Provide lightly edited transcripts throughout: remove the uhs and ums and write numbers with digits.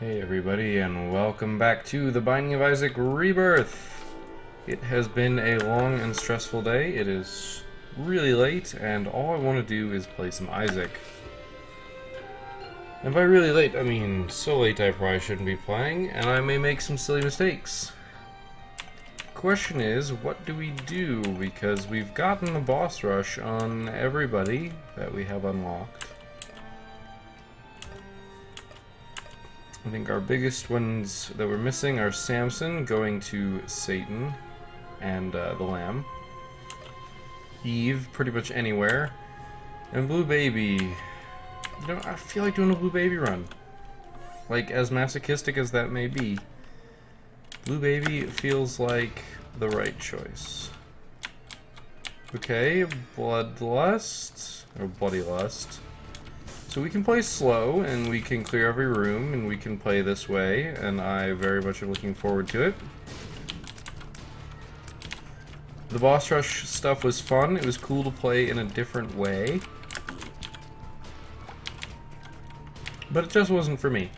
Hey everybody, and welcome back to The Binding of Isaac Rebirth! It has been a long and stressful day. It is really late, and all I want to do is play some Isaac. And by really late, I mean so late I probably shouldn't be playing, and I may make some silly mistakes. Question is, what do we do? Because we've gotten the boss rush on everybody that we have unlocked. I think our biggest ones that we're missing are Samson going to Satan and the Lamb. Eve, pretty much anywhere. And Blue Baby. You know, I feel like doing a Blue Baby run. Like, as masochistic as that may be, Blue Baby feels like the right choice. Okay, Bloodlust, or Bloody Lust. So we can play slow, and we can clear every room, and we can play this way, and I very much am looking forward to it. The boss rush stuff was fun. It was cool to play in a different way. But it just wasn't for me.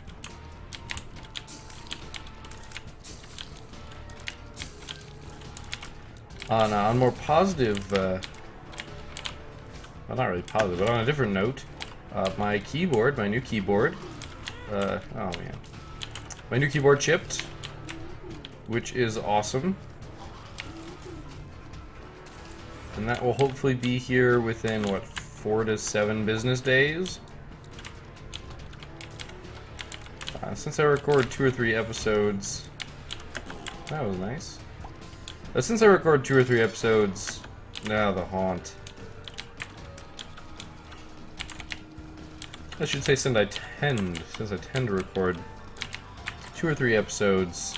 On a more positive, well, not really positive, but on a different note, my keyboard, my new keyboard, oh man, my new keyboard chipped, which is awesome, and that will hopefully be here within, what, 4 to 7 business days. Since I record 2 or 3 episodes, that was nice. Since I record 2 or 3 episodes, now the haunt. I should say since I tend to record 2 or 3 episodes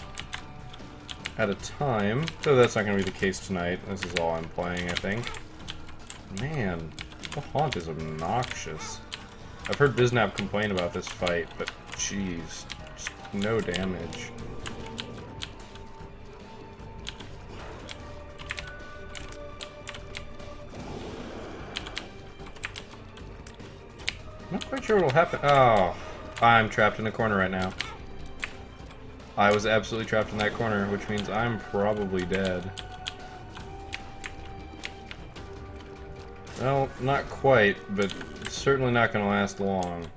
at a time, though that's not going to be the case tonight. This is all I'm playing, I think. Man, the haunt is obnoxious. I've heard Biznap complain about this fight, but jeez, just no damage. I'm not quite sure what'll happen. Oh, I'm trapped in a corner right now. I was absolutely trapped in that corner, which means I'm probably dead. Well, not quite, but it's certainly not going to last long.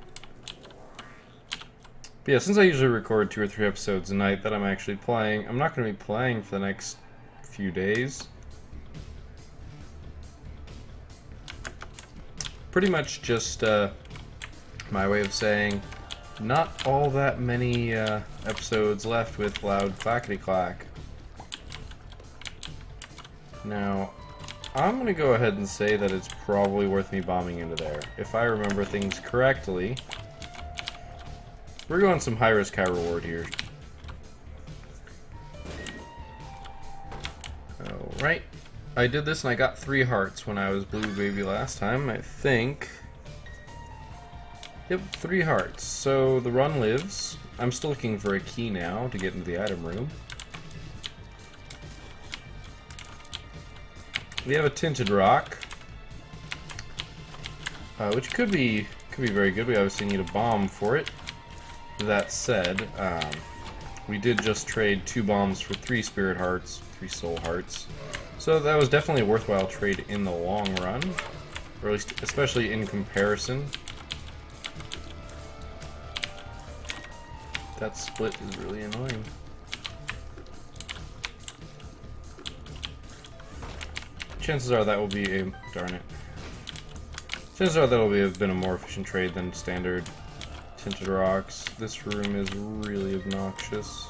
But yeah, since I usually record 2 or 3 episodes a night that I'm actually playing, I'm not going to be playing for the next few days. Pretty much just, my way of saying, not all that many episodes left with loud clackety-clack. Now, I'm going to go ahead and say that it's probably worth me bombing into there. If I remember things correctly, we're going some high risk, high reward here. Alright, I did this and I got 3 hearts when I was Blue Baby last time, I think. Yep, 3 hearts. So the run lives. I'm still looking for a key now to get into the item room. We have a tinted rock, which could be very good. We obviously need a bomb for it. That said, we did just trade 2 bombs for 3 spirit hearts, 3 soul hearts. So that was definitely a worthwhile trade in the long run, or at least especially in comparison. That split is really annoying. Chances are that will be a... darn it. Chances are that will have been a more efficient trade than standard tinted rocks. This room is really obnoxious.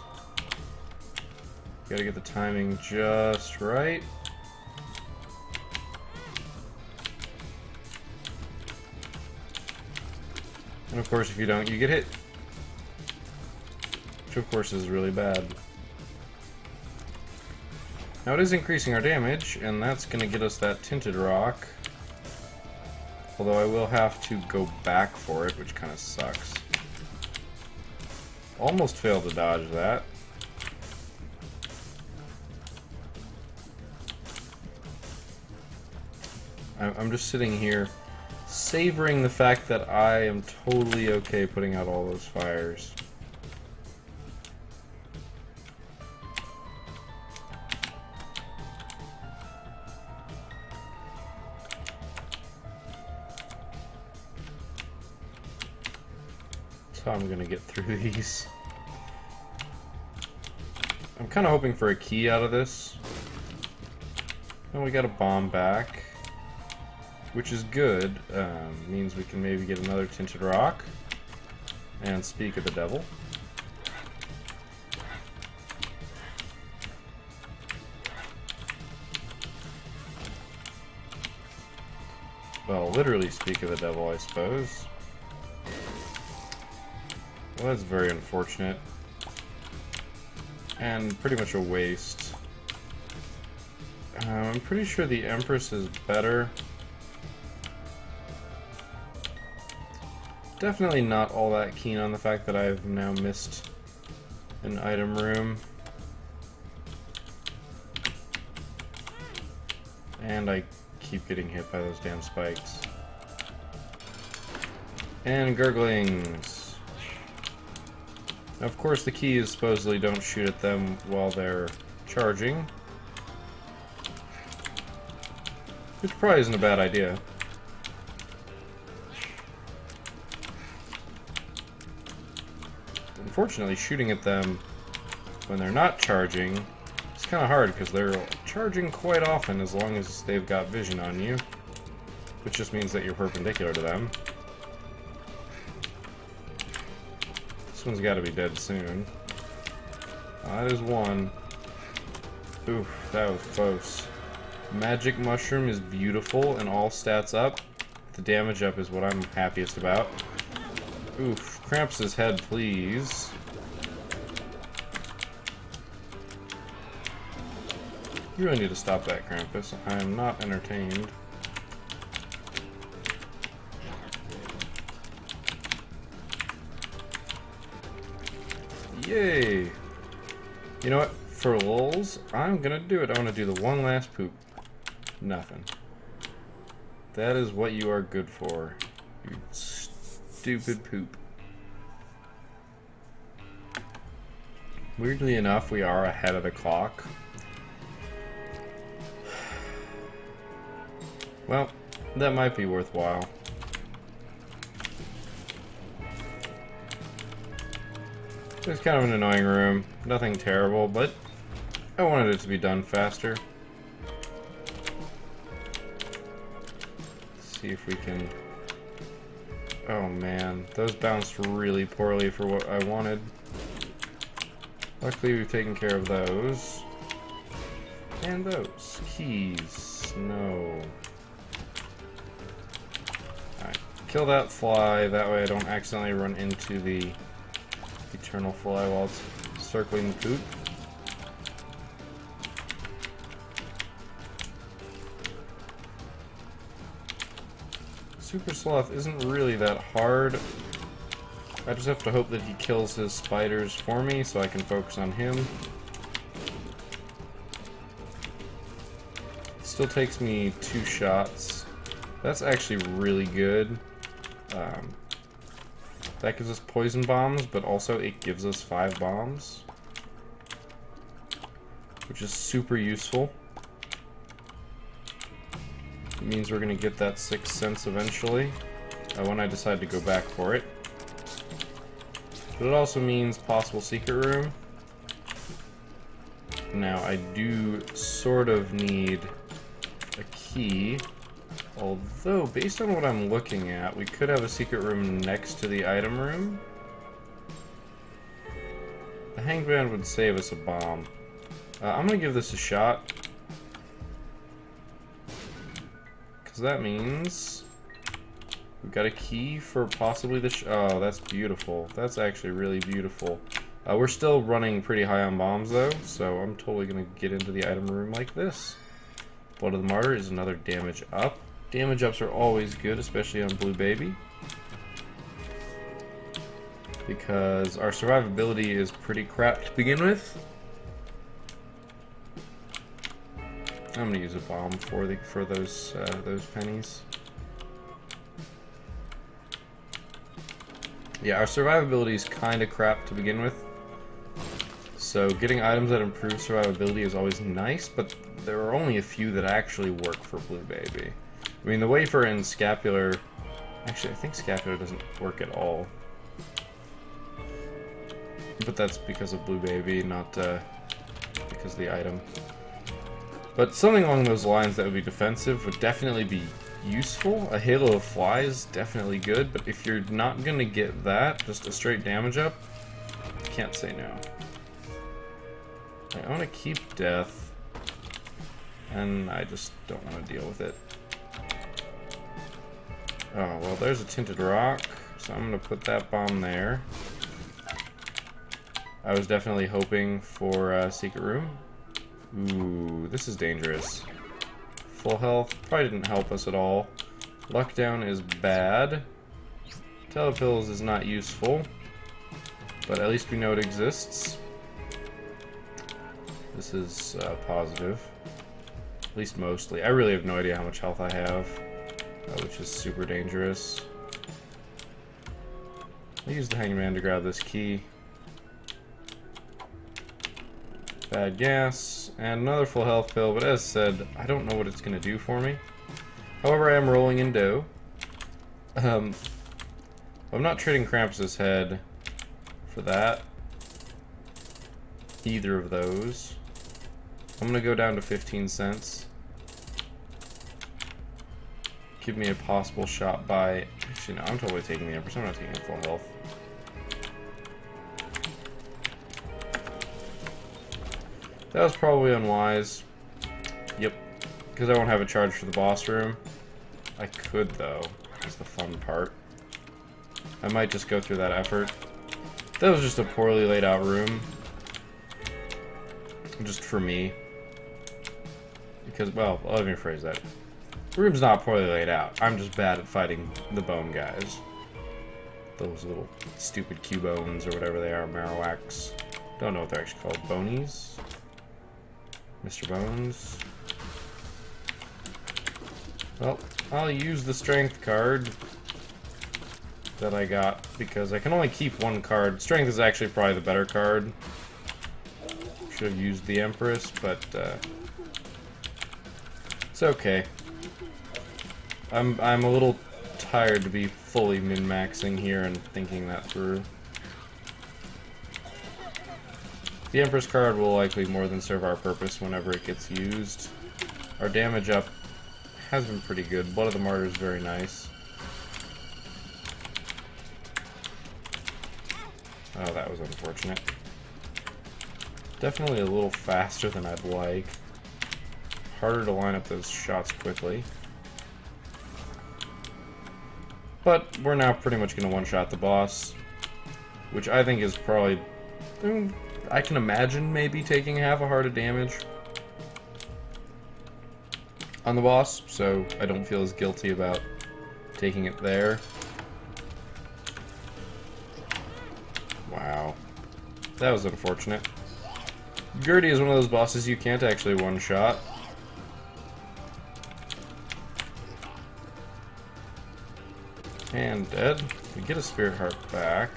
Gotta get the timing just right. And of course, if you don't, you get hit. Which of course is really bad. Now it is increasing our damage, and that's going to get us that tinted rock. Although I will have to go back for it, which kind of sucks. Almost failed to dodge that. I'm just sitting here savoring the fact that I am totally okay putting out all those fires. how I'm gonna get through these. I'm kind of hoping for a key out of this. And we got a bomb back, which is good. Means we can maybe get another tinted rock. And speak of the devil. Well, literally speak of the devil, I suppose. Well, that's very unfortunate. And pretty much a waste. I'm pretty sure the Empress is better. Definitely not all that keen on the fact that I've now missed an item room. And I keep getting hit by those damn spikes. And gurglings. Now, of course, the key is supposedly don't shoot at them while they're charging. Which probably isn't a bad idea. Unfortunately, shooting at them when they're not charging is kind of hard because they're charging quite often as long as they've got vision on you, which just means that you're perpendicular to them. This one's got to be dead soon. That is one. Oof, that was close. Magic Mushroom is beautiful and all stats up. The damage up is what I'm happiest about. Oof, Krampus' head, please. You really need to stop that, Krampus. I am not entertained. Yay! You know what? For lulz, I'm gonna do it. I want to do the one last poop. Nothing. That is what you are good for. You stupid poop. Weirdly enough, we are ahead of the clock. Well, that might be worthwhile. It's kind of an annoying room. Nothing terrible, but I wanted it to be done faster. Let's see if we can... Oh man, those bounced really poorly for what I wanted. Luckily we've taken care of those. And those. Keys. No. Alright, kill that fly, that way I don't accidentally run into the eternal fly while it's circling the poop. Super Sloth isn't really that hard. I just have to hope that he kills his spiders for me so I can focus on him. It still takes me 2 shots. That's actually really good. That gives us poison bombs, but also it gives us 5 bombs, which is super useful. It means we're going to get that 6th sense eventually, when I decide to go back for it. But it also means possible secret room. Now, I do sort of need a key. Although, based on what I'm looking at, we could have a secret room next to the item room. The Hangman would save us a bomb. I'm going to give this a shot. Because that means we've got a key for possibly the... Oh, that's beautiful. That's actually really beautiful. We're still running pretty high on bombs, though, so I'm totally going to get into the item room like this. Blood of the Martyr is another damage up. Damage ups are always good, especially on Blue Baby, because our survivability is pretty crap to begin with. I'm gonna use a bomb for those pennies. Yeah, our survivability is kind of crap to begin with, so getting items that improve survivability is always nice, but there are only a few that actually work for Blue Baby. I mean, the wafer and scapular... Actually, I think scapular doesn't work at all. But that's because of Blue Baby, not because of the item. But something along those lines that would be defensive would definitely be useful. A Halo of Flies, definitely good, but if you're not gonna get that, just a straight damage up, can't say no. I want to keep Death, and I just don't want to deal with it. Oh, well, there's a Tinted Rock, so I'm going to put that bomb there. I was definitely hoping for a Secret Room. Ooh, this is dangerous. Full health probably didn't help us at all. Luck down is bad. Telepills is not useful, but at least we know it exists. This is positive. At least mostly. I really have no idea how much health I have, which is super dangerous. I'll use the Hangman to grab this key. Bad gas, and another full health pill, but as said, I don't know what it's going to do for me. However, I am rolling in dough. I'm not trading Krampus' head for that. Either of those. I'm going to go down to 15 cents. Give me a possible shot by... Actually, no, I'm totally taking the Empress. I'm not taking full health. That was probably unwise. Yep. Because I won't have a charge for the boss room. I could, though. That's the fun part. I might just go through that effort. That was just a poorly laid out room. Just for me. Because, well, let me rephrase that. The room's not poorly laid out. I'm just bad at fighting the bone guys. Those little stupid Q-bones or whatever they are, Marowaks. Don't know what they're actually called. Bonies? Mr. Bones. Well, I'll use the strength card that I got because I can only keep one card. Strength is actually probably the better card. Should have used the Empress, but it's okay. I'm a little tired to be fully min-maxing here and thinking that through. The Empress card will likely more than serve our purpose whenever it gets used. Our damage up has been pretty good. Blood of the Martyr is very nice. Oh, that was unfortunate. Definitely a little faster than I'd like. Harder to line up those shots quickly. But we're now pretty much going to one-shot the boss, which I think is probably... I can imagine maybe taking half a heart of damage on the boss, so I don't feel as guilty about taking it there. Wow. That was unfortunate. Gertie is one of those bosses you can't actually one-shot. And dead. We get a Spirit Heart back.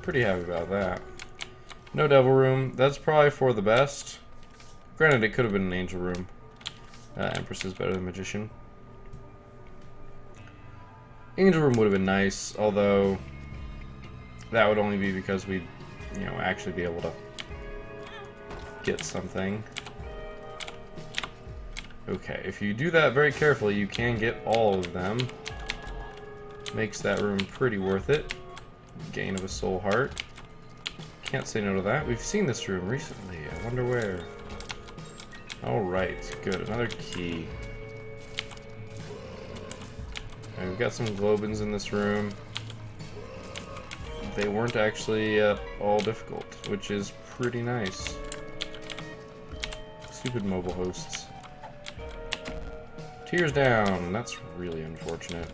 Pretty happy about that. No Devil Room. That's probably for the best. Granted, it could have been an Angel Room. Empress is better than Magician. Angel Room would have been nice, although that would only be because we'd, you know, actually be able to get something. Okay, if you do that very carefully, you can get all of them. Makes that room pretty worth it. Gain of a Soul Heart. Can't say no to that. We've seen this room recently. I wonder where. Alright, good. Another key. Okay, we've got some Globins in this room. They weren't actually all difficult, which is pretty nice. Stupid mobile hosts. Tears down. That's really unfortunate.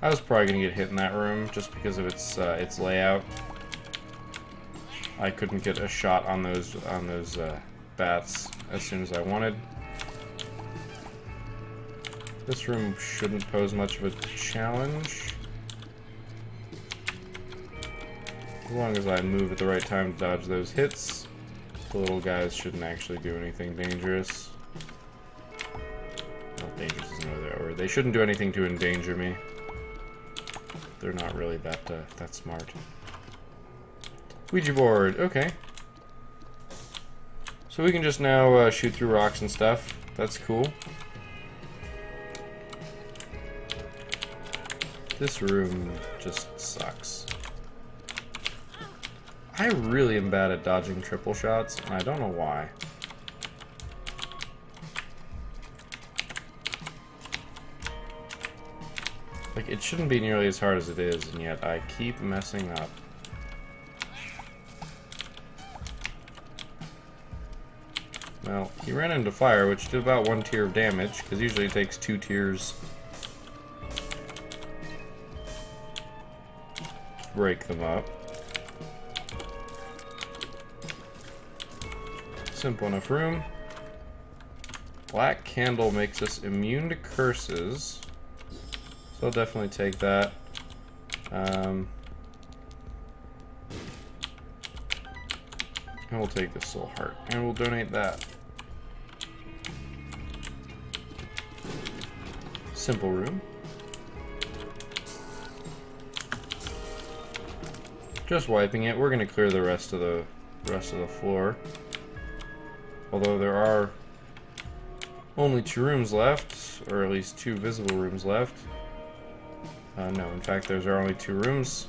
I was probably gonna get hit in that room just because of its layout. I couldn't get a shot on those bats as soon as I wanted. This room shouldn't pose much of a challenge, as long as I move at the right time to dodge those hits. The little guys shouldn't actually do anything dangerous. Well, dangerous is another They shouldn't do anything to endanger me. They're not really that smart. Ouija board, okay. So we can just now shoot through rocks and stuff. That's cool. This room just sucks. I really am bad at dodging triple shots, and I don't know why. Like, it shouldn't be nearly as hard as it is, and yet I keep messing up. Well, he ran into fire, which did about 1 tier of damage, because usually it takes 2 tiers to break them up. Simple enough room. Black candle makes us immune to curses. So I'll definitely take that. And we'll take the soul heart. And we'll donate that. Simple room. Just wiping it. We're gonna clear the rest of the floor. Although there are only 2 rooms left, or at least 2 visible rooms left. No, in fact, there are only 2 rooms.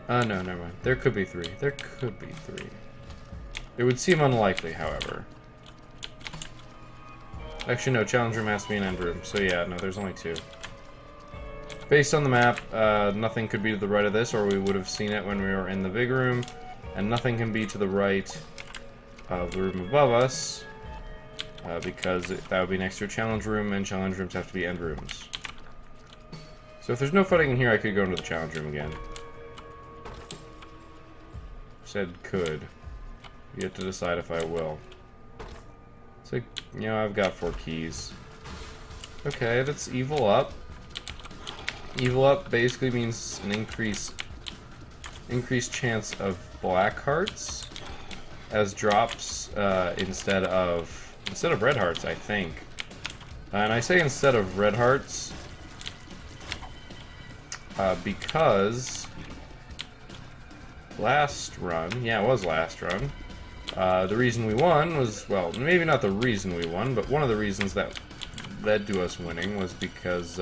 No, never mind. There could be 3. There could be 3. It would seem unlikely, however. Actually, no, challenge room has to be an end room. So yeah, no, there's only 2. Based on the map, nothing could be to the right of this, or we would have seen it when we were in the big room. And nothing can be to the right of the room above us, because that would be next to a challenge room, and challenge rooms have to be end rooms. So if there's no fighting in here, I could go into the challenge room again. Said could. You get to decide if I will. So, you know, I've got 4 keys. Okay, that's evil up. Evil up basically means an increased chance of black hearts as drops instead of red hearts, I think. And I say instead of red hearts because last run, yeah, it was last run. The reason we won was, well, maybe not the reason we won, but one of the reasons that led to us winning was because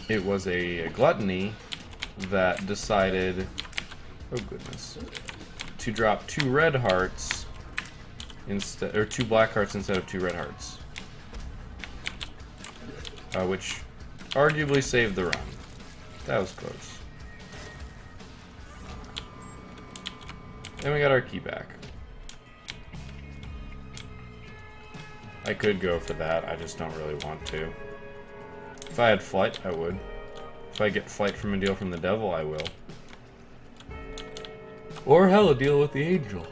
it was a gluttony that decided, oh goodness, to drop 2 red hearts instead, or 2 black hearts instead of 2 red hearts, which arguably saved the run. That was close. And we got our key back. I could go for that, I just don't really want to. If I had flight, I would. If I get flight from a deal from the devil, I will. Or hell, a deal with the angel.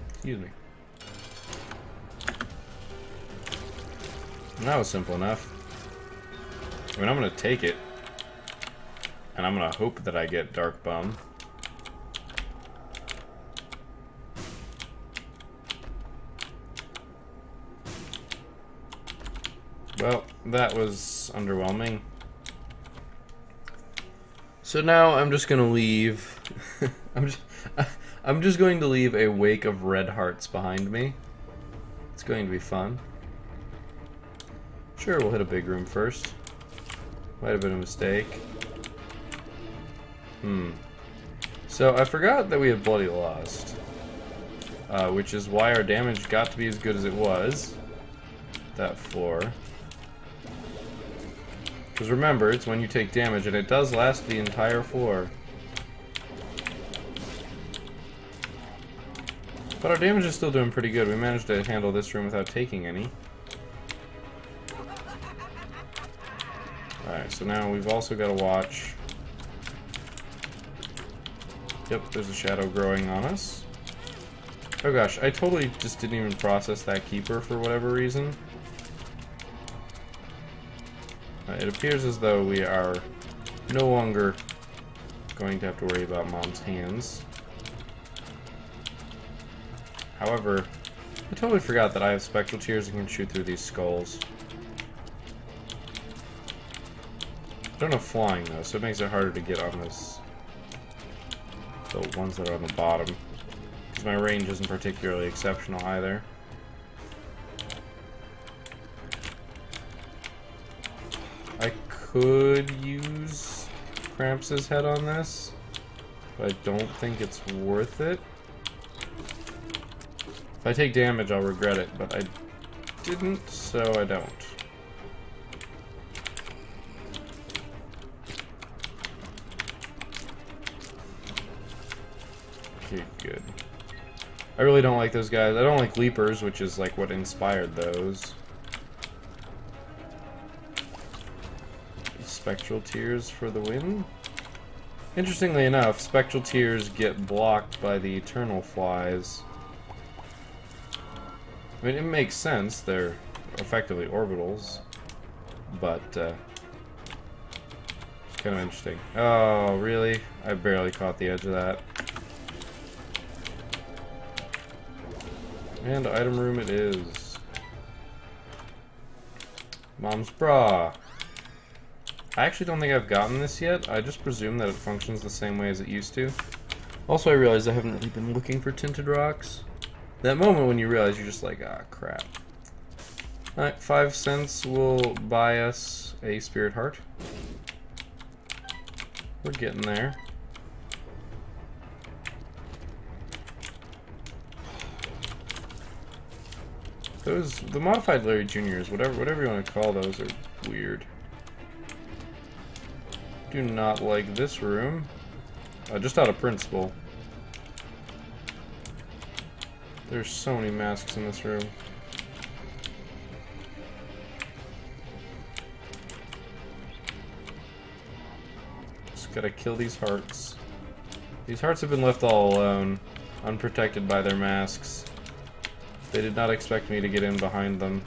Excuse me. And that was simple enough. I mean, I'm gonna take it. And I'm gonna hope that I get Dark Bum. Well, that was underwhelming. So now I'm just gonna leave. I'm just going to leave a wake of red hearts behind me. It's going to be fun. Sure, we'll hit a big room first. Might have been a mistake. So I forgot that we had Bloody Lost, which is why our damage got to be as good as it was. That floor. Because remember, it's when you take damage, and it does last the entire floor. But our damage is still doing pretty good. We managed to handle this room without taking any. Alright, so now we've also got to watch. Yep, there's a shadow growing on us. Oh gosh, I totally just didn't even process that keeper for whatever reason. It appears as though we are no longer going to have to worry about Mom's hands. However, I totally forgot that I have spectral tears and can shoot through these skulls. I don't have flying though, so it makes it harder to get on this. The ones that are on the bottom. Because my range isn't particularly exceptional either. I could use Krampus's head on this, but I don't think it's worth it. If I take damage, I'll regret it, but I didn't, so I don't. Okay, good. I really don't like those guys. I don't like Leapers, which is like what inspired those. Spectral Tears for the win. Interestingly enough, Spectral Tears get blocked by the Eternal Flies. I mean, it makes sense. They're effectively orbitals. But, it's kind of interesting. Oh, really? I barely caught the edge of that. And item room it is. Mom's bra. I actually don't think I've gotten this yet. I just presume that it functions the same way as it used to. Also, I realized I haven't really been looking for tinted rocks. That moment when you realize you're just like, ah, crap. Alright, 5 cents will buy us a spirit heart. We're getting there. The modified Larry Juniors, whatever you want to call those, are weird. Do not like this room. Just out of principle. There's so many masks in this room. Just gotta kill these hearts. These hearts have been left all alone, unprotected by their masks. They did not expect me to get in behind them,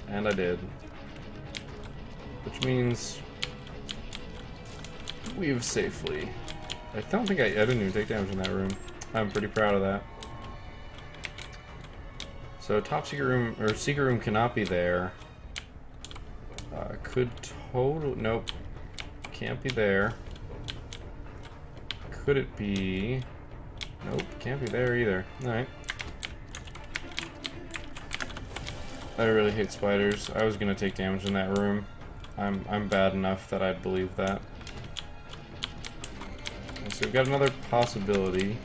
and I did. Which means we've safely. I don't think I didn't even take damage in that room. I'm pretty proud of that. So top secret room, or secret room cannot be there. Could total, nope. Can't be there. Could it be? Nope, can't be there either. Alright. I really hate spiders. I was gonna take damage in that room. I'm bad enough that I'd believe that. And so we've got another possibility,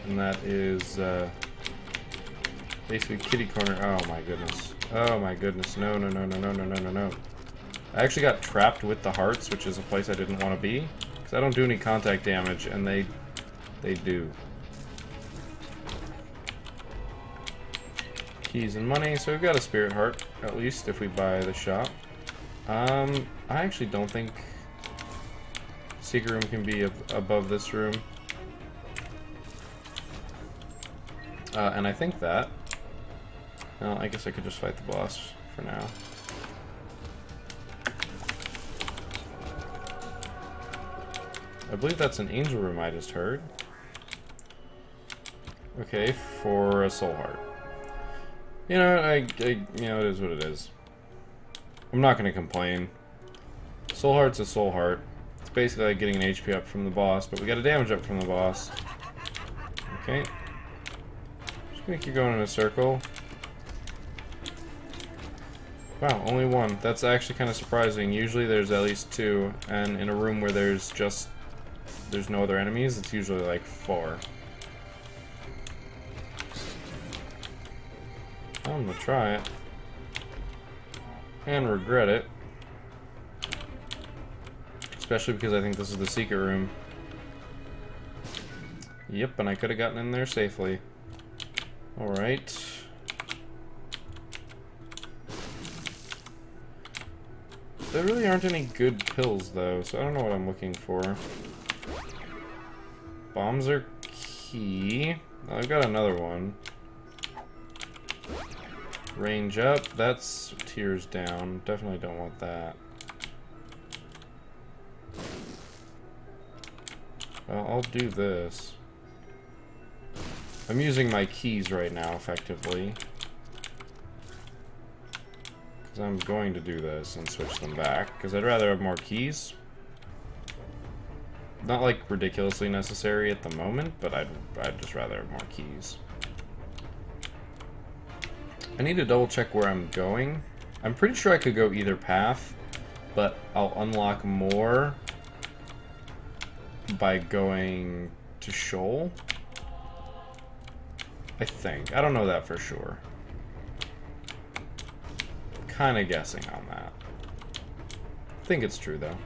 and that is basically kitty corner. Oh my goodness. Oh my goodness. No, no, no, no, no, no, no, no, no. I actually got trapped with the hearts, which is a place I didn't want to be, because I don't do any contact damage, and they do. Keys and money, so we've got a spirit heart, at least if we buy the shop. I actually don't think secret room can be above this room. And I think that. Well, I guess I could just fight the boss for now. I believe that's an angel room I just heard. Okay, for a soul heart. You know, you know, it is what it is. I'm not gonna complain. Soul heart's a soul heart. It's basically like getting an HP up from the boss, but we got a damage up from the boss. Okay. Just gonna keep going in a circle. Wow, only one. That's actually kind of surprising. Usually there's at least 2, and in a room where there's no other enemies, it's usually like 4. I'm gonna try it. And regret it. Especially because I think this is the secret room. Yep, and I could have gotten in there safely. Alright. There really aren't any good pills, though, so I don't know what I'm looking for. Bombs are key. Oh, I've got another one. Range up. That's tears down. Definitely don't want that. Well, I'll do this. I'm using my keys right now, effectively. Because I'm going to do this and switch them back. Because I'd rather have more keys. Not, like, ridiculously necessary at the moment, but I'd just rather have more keys. I need to double check where I'm going. I'm pretty sure I could go either path, but I'll unlock more by going to Shoal. I think. I don't know that for sure. Kind of guessing on that. I think it's true, though.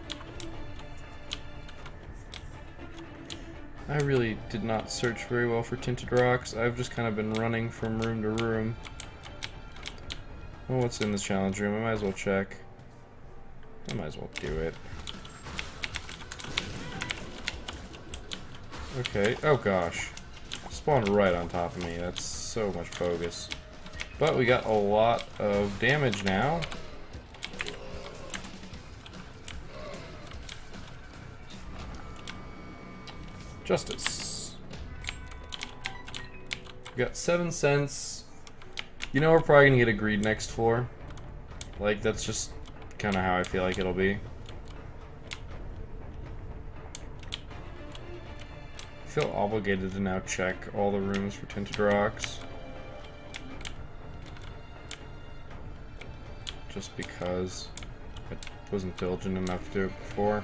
I really did not search very well for tinted rocks. I've just kind of been running from room to room. Well, what's in this challenge room? I might as well check. I might as well do it. Okay. Oh gosh. Spawned right on top of me. That's so much bogus. But we got a lot of damage now. Justice. We got 7 cents. You know, we're probably gonna get a greed next floor. Like, that's just kind of how I feel like it'll be. I feel obligated to now check all the rooms for tinted rocks. Just because I wasn't diligent enough to do it before.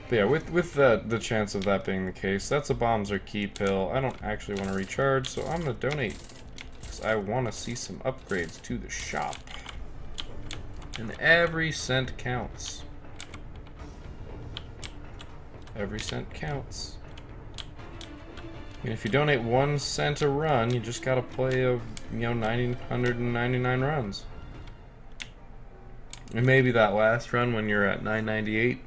But yeah, with the chance of that being the case, that's a bombs or key pill. I don't actually want to recharge, so I'm going to donate. Because I want to see some upgrades to the shop. And every cent counts. Every cent counts. And if you donate 1 cent a run, you just got to play of, 999 runs. And maybe that last run when you're at 998.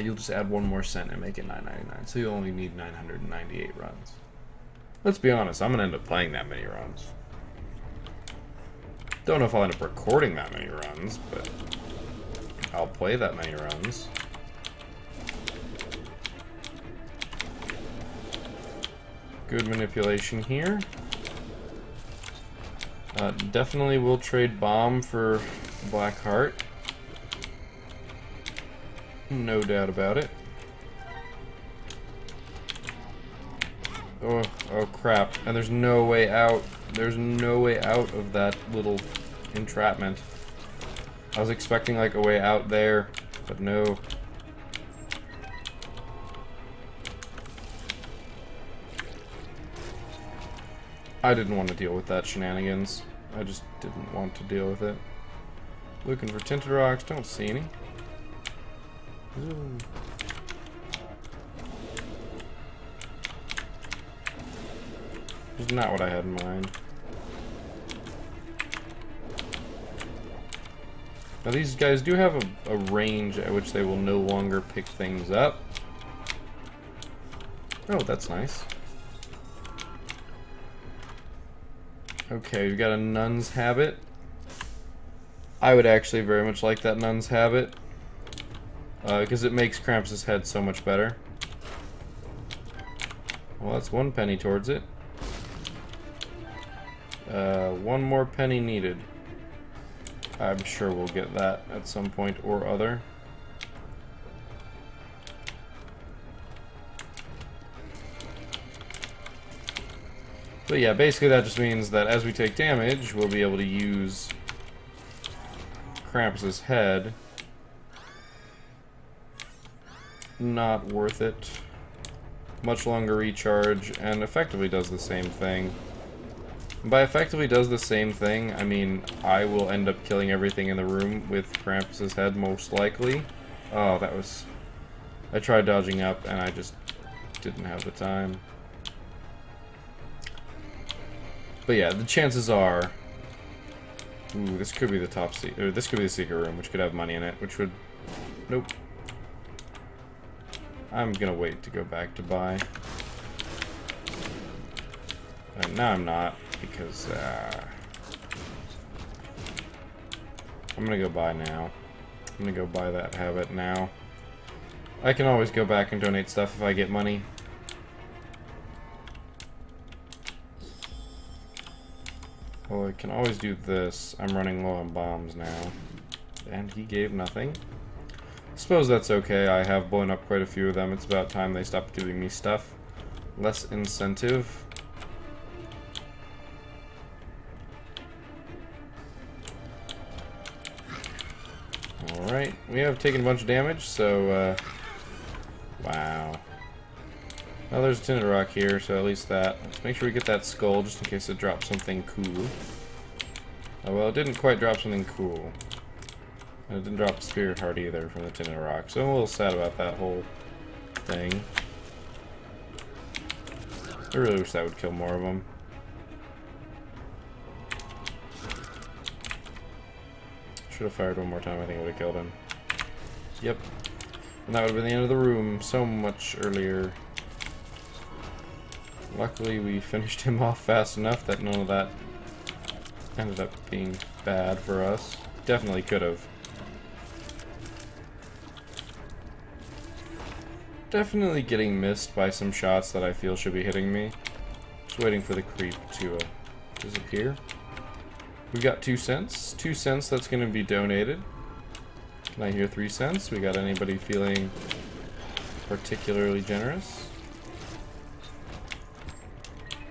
You'll just add 1 more cent and make it 999. So you only need 998 runs. Let's be honest, I'm going to end up playing that many runs. Don't know if I'll end up recording that many runs, but I'll play that many runs. Good manipulation here. Definitely will trade bomb for Black Heart. No doubt about it. Oh crap. And there's no way out. There's no way out of that little entrapment. I was expecting like a way out there, but no. I didn't want to deal with that shenanigans. I just didn't want to deal with it. Looking for tinted rocks, don't see any. Ooh. This is not what I had in mind. Now these guys do have a range at which they will no longer pick things up. Oh, that's nice. Okay, we've got a nun's habit. I would actually very much like that nun's habit. Because it makes Krampus' head so much better. Well, that's 1 penny towards it. 1 more penny needed. I'm sure we'll get that at some point or other. But yeah, basically that just means that as we take damage, we'll be able to use Krampus' head. Not worth it. Much longer recharge, and effectively does the same thing. And by effectively does the same thing, I mean I will end up killing everything in the room with Krampus' head, most likely. Oh, that was... I tried dodging up, and I just didn't have the time. But yeah, the chances are... Ooh, this could be the top secret, or this could be the secret room, which could have money in it, which would... Nope. I'm gonna wait to go back to buy. Now I'm not, because I'm gonna go buy now. I'm gonna go buy that habit now. I can always go back and donate stuff if I get money. Well, I can always do this. I'm running low on bombs now. And he gave nothing. Suppose that's okay. I have blown up quite a few of them. It's about time they stopped giving me stuff. Less incentive. Alright, we have taken a bunch of damage, so, wow. Well, there's a tinted rock here, so at least that. Let's make sure we get that skull, just in case it drops something cool. Oh, well, it didn't quite drop something cool. And it didn't drop a spirit heart either from the tinted rock, so I'm a little sad about that whole thing. I really wish that would kill more of them. Should have fired one more time, I think it would have killed him. Yep. And that would have been the end of the room so much earlier. Luckily, we finished him off fast enough that none of that ended up being bad for us. Definitely could have. Definitely getting missed by some shots that I feel should be hitting me. Just waiting for the creep to disappear. We got 2 cents. 2 cents that's going to be donated. Can I hear 3 cents? We got anybody feeling particularly generous?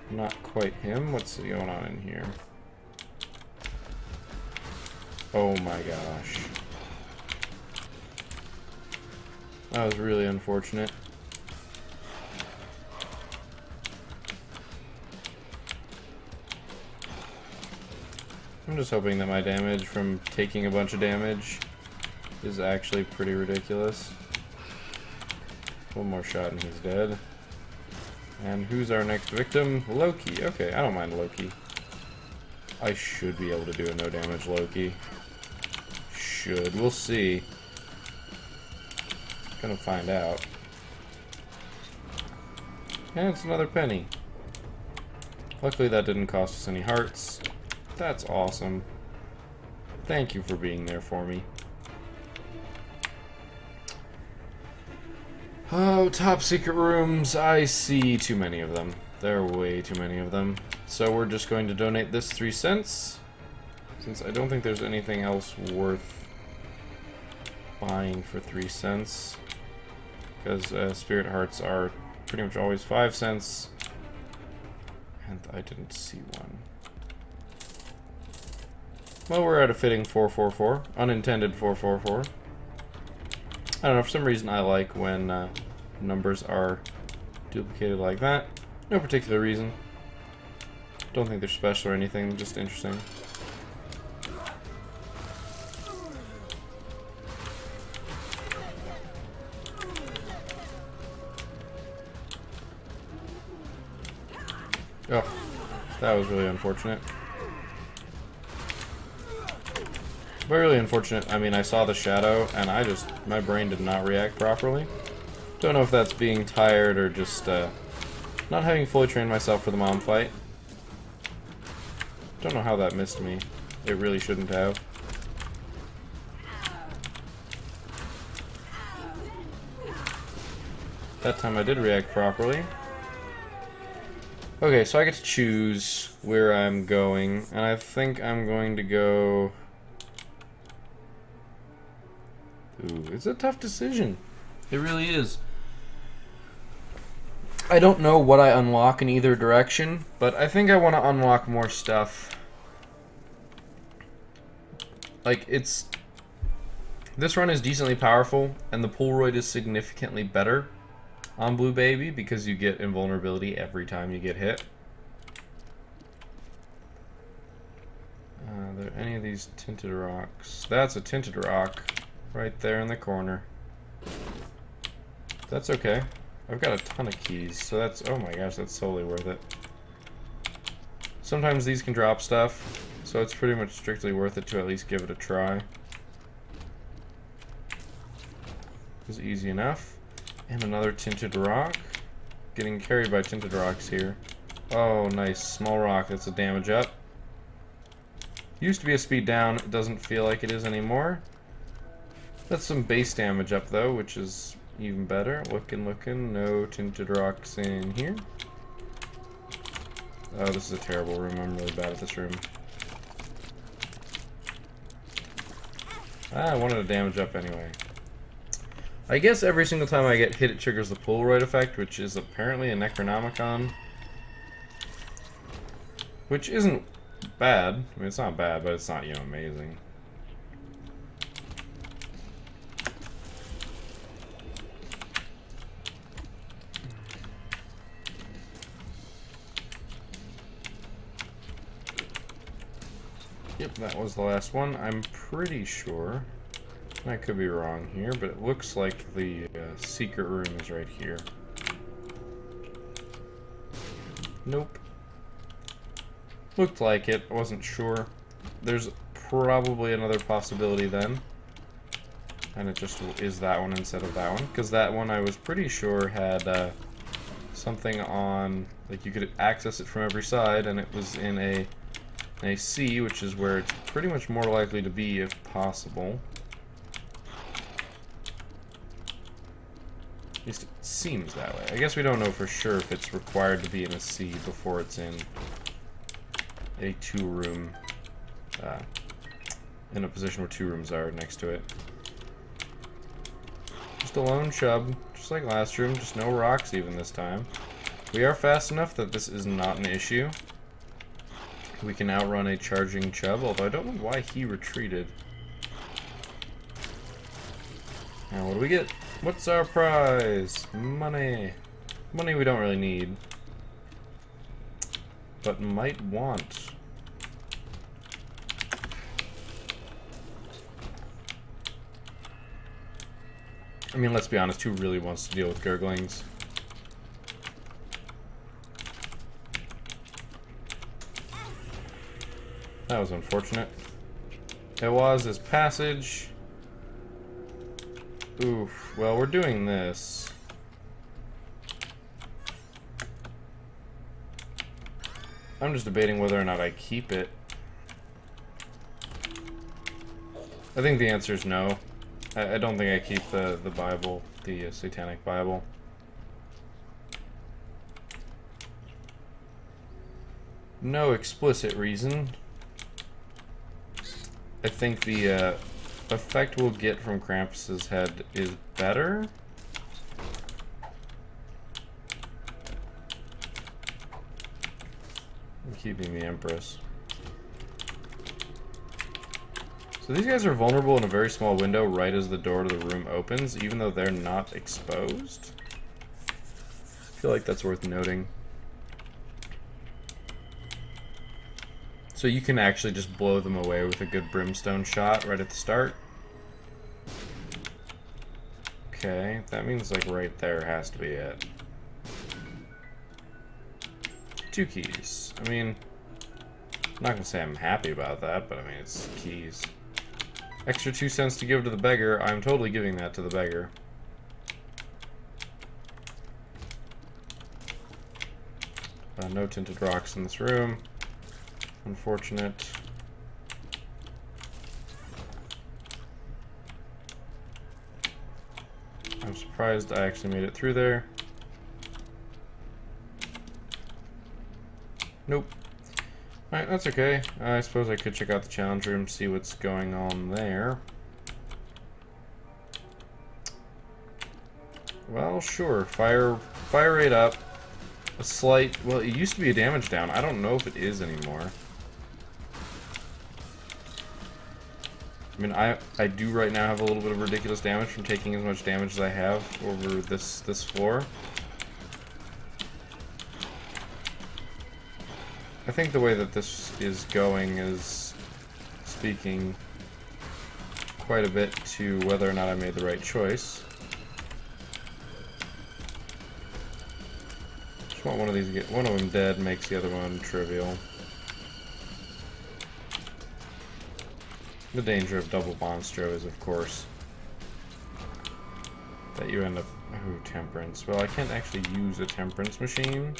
Not quite him. What's going on in here? Oh my gosh. That was really unfortunate. I'm just hoping that my damage from taking a bunch of damage is actually pretty ridiculous. One more shot and he's dead. And who's our next victim? Loki. Okay, I don't mind Loki. I should be able to do a no damage Loki. Should. We'll see. Gonna find out. And it's another penny. Luckily that didn't cost us any hearts. That's awesome. Thank you for being there for me. Oh, top secret rooms. I see too many of them. There are way too many of them. So we're just going to donate this 3 cents. Since I don't think there's anything else worth buying for 3 cents. Because spirit hearts are pretty much always 5 cents. And I didn't see one. Well, we're at a fitting 444. Unintended 444. I don't know, for some reason I like when numbers are duplicated like that. No particular reason. Don't think they're special or anything, just interesting. Oh, that was really unfortunate. But really unfortunate. I mean, I saw the shadow, and my brain did not react properly. Don't know if that's being tired or just not having fully trained myself for the mom fight. Don't know how that missed me. It really shouldn't have. That time I did react properly. Okay, so I get to choose where I'm going, and I think I'm going to go... Ooh, it's a tough decision. It really is. I don't know what I unlock in either direction, but I think I want to unlock more stuff. Like, this run is decently powerful, and the Polaroid is significantly better on Blue Baby because you get invulnerability every time you get hit. Are there any of these tinted rocks? That's a tinted rock right there in the corner. That's okay. I've got a ton of keys, so that's, oh my gosh, that's totally worth it. Sometimes these can drop stuff, so it's pretty much strictly worth it to at least give it a try. It was easy enough. And another tinted rock. Getting carried by tinted rocks here. Oh, nice. Small rock. That's a damage up. Used to be a speed down. It doesn't feel like it is anymore. That's some base damage up, though, which is even better. Looking. No tinted rocks in here. Oh, this is a terrible room. I'm really bad at this room. I wanted to damage up anyway. I guess every single time I get hit, it triggers the Polaroid effect, which is apparently a Necronomicon. Which isn't bad. I mean, it's not bad, but it's not, you know, amazing. Yep, that was the last one. I'm pretty sure. I could be wrong here, but it looks like the secret room is right here. Nope. Looked like it. Wasn't sure. There's probably another possibility then. And it just is that one instead of that one. Because that one I was pretty sure had something on... Like you could access it from every side, and it was in a C, which is where it's pretty much more likely to be if possible. At least it seems that way. I guess we don't know for sure if it's required to be in a C before it's in a two-room, in a position where two rooms are next to it. Just a lone chub, just like last room, just no rocks even this time. We are fast enough that this is not an issue. We can outrun a charging chub, although I don't know why he retreated. Now, what do we get? What's our prize? Money. Money we don't really need. But might want. I mean, let's be honest, who really wants to deal with gurglings? That was unfortunate. It was his passage. Oof. Well, we're doing this. I'm just debating whether or not I keep it. I think the answer is no. I don't think I keep the Bible, the Satanic Bible. No explicit reason. I think the effect we'll get from Krampus's head is better. I'm keeping the Empress. So these guys are vulnerable in a very small window right as the door to the room opens, even though they're not exposed. I feel like that's worth noting. So you can actually just blow them away with a good brimstone shot right at the start. Okay, that means like right there has to be it. 2 keys. I mean, I'm not gonna say I'm happy about that, but I mean, it's keys. Extra 2 cents to give to the beggar. I'm totally giving that to the beggar. No tinted rocks in this room. Unfortunate. I'm surprised I actually made it through there. Nope. Alright, that's okay. I suppose I could check out the challenge room, see what's going on there. Well, sure. Fire rate up. A slight... Well, it used to be a damage down. I don't know if it is anymore. I mean, I do right now have a little bit of ridiculous damage from taking as much damage as I have over this floor. I think the way that this is going is speaking quite a bit to whether or not I made the right choice. Just want one of these to get one of them dead, makes the other one trivial. The danger of double monstro is, of course, that you end up... Ooh, temperance. Well, I can't actually use a temperance machine.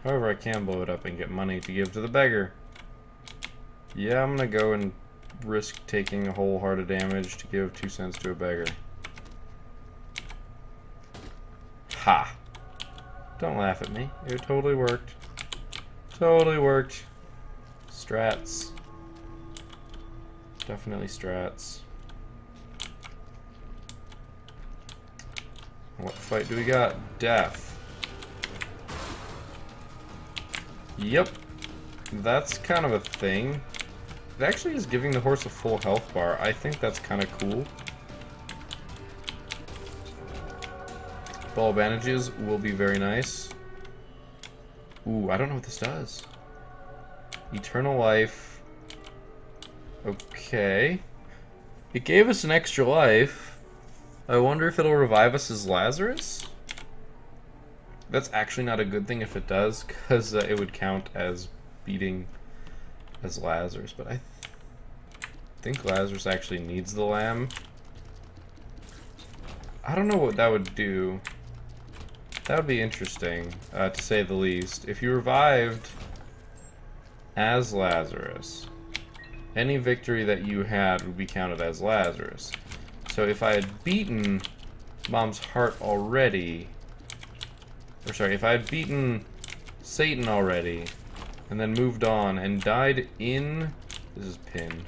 However, I can blow it up and get money to give to the beggar. Yeah, I'm gonna go and risk taking a whole heart of damage to give 2 cents to a beggar. Ha! Don't laugh at me. It totally worked. Totally worked. Strats. Definitely strats. What fight do we got? Death. Yep. That's kind of a thing. It actually is giving the horse a full health bar. I think that's kind of cool. Ball bandages will be very nice. Ooh, I don't know what this does. Eternal life. Okay. It gave us an extra life. I wonder if it'll revive us as Lazarus? That's actually not a good thing if it does, because it would count as beating as Lazarus. But I think Lazarus actually needs the lamb. I don't know what that would do. That would be interesting, to say the least. If you revived as Lazarus, any victory that you had would be counted as Lazarus. So if I had beaten Mom's Heart already, or sorry, if I had beaten Satan already, and then moved on and died in... This is pin.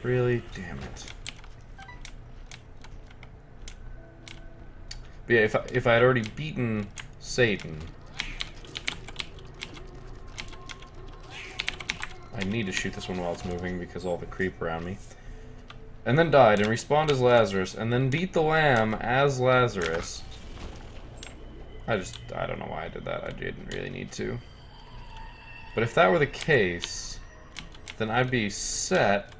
Really? Damn it. But yeah, if I had already beaten Satan, I need to shoot this one while it's moving because all the creep around me. And then died and respawned as Lazarus, and then beat the lamb as Lazarus. I don't know why I did that. I didn't really need to. But if that were the case, then I'd be set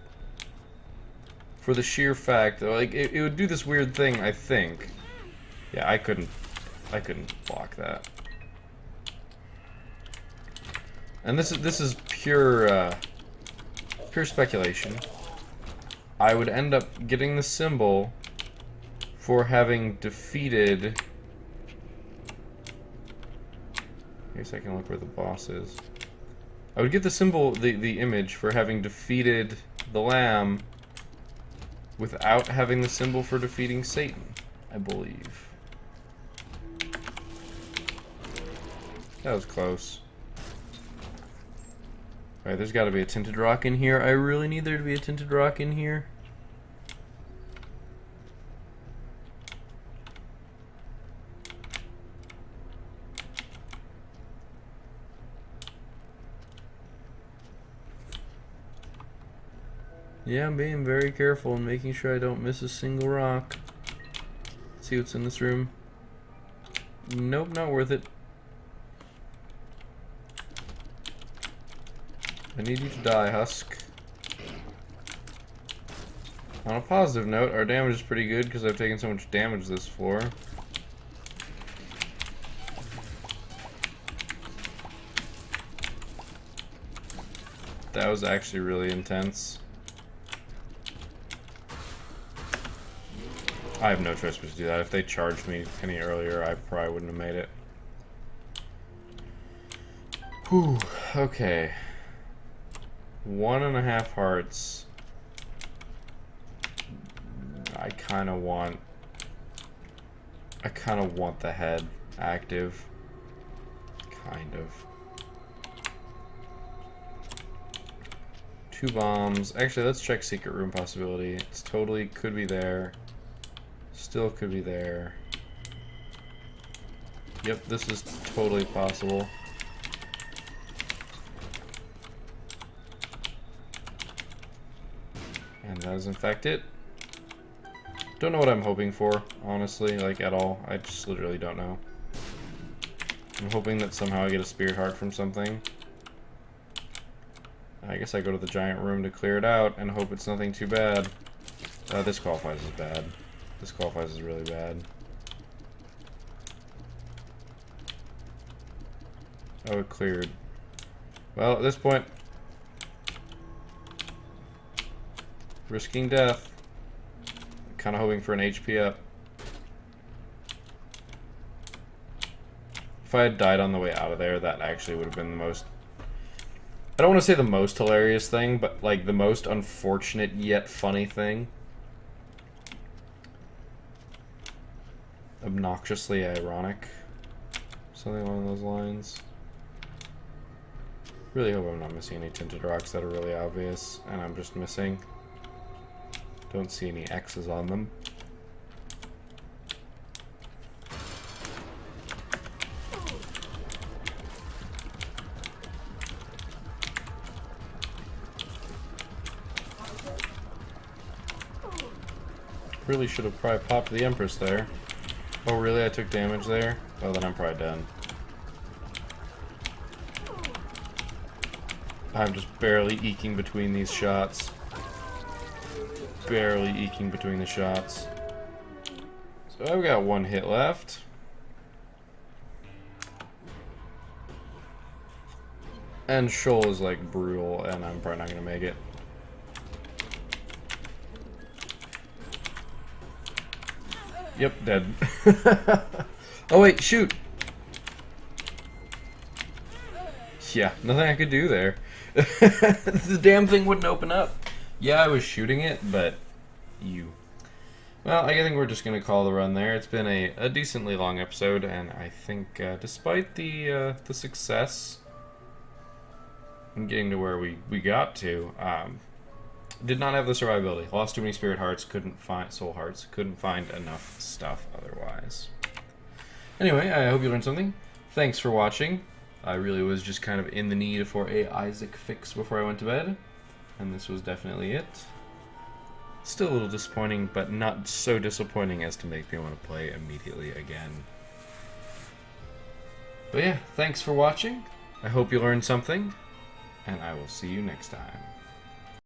for the sheer fact that, like, it would do this weird thing, I think. Yeah, I couldn't block that. And this is pure speculation. I would end up getting the symbol for having defeated... I guess I can look where the boss is. I would get the symbol, the image for having defeated the lamb without having the symbol for defeating Satan, I believe. That was close. Alright, there's got to be a tinted rock in here. I really need there to be a tinted rock in here. Yeah, I'm being very careful and making sure I don't miss a single rock. Let's see what's in this room. Nope, not worth it. I need you to die, Husk. On a positive note, our damage is pretty good because I've taken so much damage this floor. That was actually really intense. I have no choice but to do that. If they charged me any earlier, I probably wouldn't have made it. Whew, okay. 1.5 hearts. I kind of want the head active. Kind of. 2 bombs. Actually, let's check secret room possibility. It's totally could be there. Still could be there. Yep, this is totally possible. And that is in fact it. Don't know what I'm hoping for, honestly, like at all. I just literally don't know. I'm hoping that somehow I get a spirit heart from something. I guess I go to the giant room to clear it out and hope it's nothing too bad. This qualifies as bad. This qualifies as really bad. Oh, it cleared. Well, at this point, risking death. Kind of hoping for an HP up. If I had died on the way out of there, that actually would have been the most... I don't want to say the most hilarious thing, but like the most unfortunate yet funny thing. Obnoxiously ironic. Something along those lines. Really hope I'm not missing any tinted rocks that are really obvious, and I'm just missing. Don't see any X's on them. Really should have probably popped the Empress there. Oh really, I took damage there? Oh, then I'm probably done. I'm just barely eking between these shots. Barely eking between the shots. So I've got one hit left. And Shoal is like brutal, and I'm probably not gonna make it. Yep, dead. Oh wait, shoot! Yeah, nothing I could do there. The damn thing wouldn't open up. Yeah, I was shooting it, but you. Well, I think we're just going to call the run there. It's been a decently long episode, and I think despite the success in getting to where we got to, did not have the survivability. Lost too many spirit hearts, couldn't find soul hearts, couldn't find enough stuff otherwise. Anyway, I hope you learned something. Thanks for watching. I really was just kind of in the need for a Isaac fix before I went to bed, and this was definitely it. Still a little disappointing, but not so disappointing as to make me want to play immediately again. But yeah, thanks for watching. I hope you learned something, and I will see you next time.